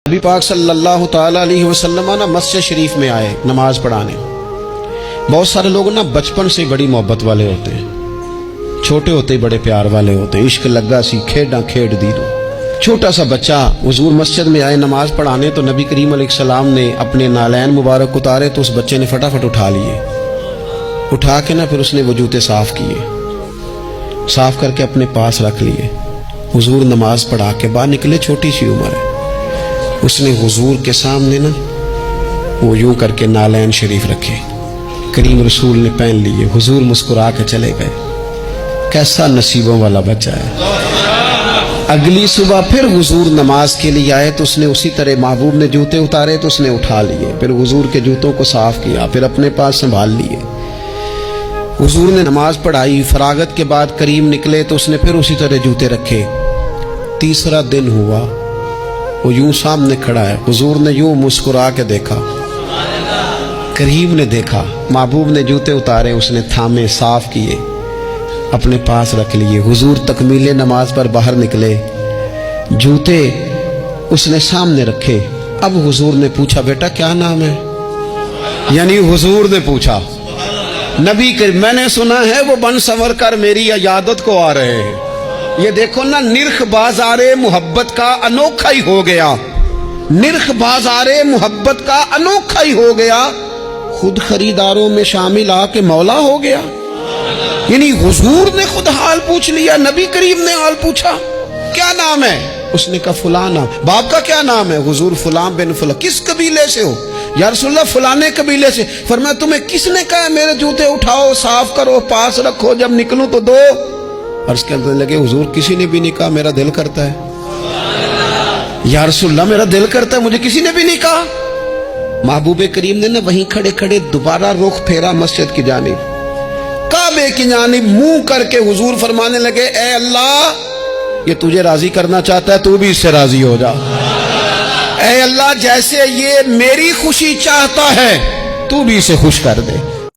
نبی پاک صلی اللہ تعالیٰ علیہ وسلم نا مسجد شریف میں آئے نماز پڑھانے۔ بہت سارے لوگ نا بچپن سے بڑی محبت والے ہوتے ہیں، چھوٹے ہوتے ہی بڑے پیار والے ہوتے ہیں، عشق لگا سی کھیڈاں کھیڈ دی دو۔ چھوٹا سا بچہ حضور مسجد میں آئے نماز پڑھانے تو نبی کریم علیہ السلام نے اپنے نالین مبارک اتارے تو اس بچے نے فٹافٹ اٹھا لیے، اٹھا کے نا پھر اس نے وہ جوتے صاف کیے، صاف کر کے اپنے پاس رکھ لیے۔ حضور نماز پڑھا کے باہر نکلے، چھوٹی سی عمر ہے، اس نے حضور کے سامنے نا وہ یوں کر کے نالین شریف رکھے، کریم رسول نے پہن لیے، حضور مسکرا کے چلے گئے۔ کیسا نصیبوں والا بچہ ہے۔ اگلی صبح پھر حضور نماز کے لیے آئے تو اس نے اسی طرح محبوب نے جوتے اتارے تو اس نے اٹھا لیے، پھر حضور کے جوتوں کو صاف کیا، پھر اپنے پاس سنبھال لیے۔ حضور نے نماز پڑھائی، فراغت کے بعد کریم نکلے تو اس نے پھر اسی طرح جوتے رکھے۔ تیسرا دن ہوا، وہ یوں سامنے کھڑا ہے، حضور نے یوں مسکرا کے دیکھا، کریم نے دیکھا، محبوب نے جوتے اتارے، اس نے تھامے، صاف کیے، اپنے پاس رکھ لیے۔ حضور تکمیل نماز پر باہر نکلے، جوتے اس نے سامنے رکھے۔ اب حضور نے پوچھا بیٹا کیا نام ہے؟ یعنی حضور نے پوچھا، نبی کریم میں نے سنا ہے وہ بن سنور کر میری عیادت کو آ رہے ہیں۔ یہ دیکھو نا، نرخ بازار محبت کا انوکھا ہی ہو گیا، نرخ بازار محبت کا انوکھا ہی ہو گیا، خود خریداروں میں شامل آ کے مولا ہو گیا۔ یعنی حضور نے خود حال پوچھ لیا، نبی کریم نے حال پوچھا کیا نام ہے؟ اس نے کہا فلاں نام۔ باپ کا کیا نام ہے؟ حضور فلاں بن فلاں۔ کس قبیلے سے ہو؟ یا رسول اللہ فلانے قبیلے سے۔ فرمایا تمہیں کس نے کہا میرے جوتے اٹھاؤ، صاف کرو، پاس رکھو، جب نکلوں تو دو؟ عرض کرنے لگے حضور کسی نے بھی نہیں کہا، میرا دل کرتا ہے۔ یا رسول اللہ میرا دل کرتا ہے، مجھے کسی نے بھی نہیں کہا۔ محبوب کریم نے نا وہیں کھڑے کھڑے دوبارہ رخ پھیرا مسجد کی جانب، کعبے کی جانب منہ کر کے حضور فرمانے لگے اے اللہ، یہ تجھے راضی کرنا چاہتا ہے، تو بھی اس سے راضی ہو جا۔ اے اللہ جیسے یہ میری خوشی چاہتا ہے تو بھی اسے خوش کر دے۔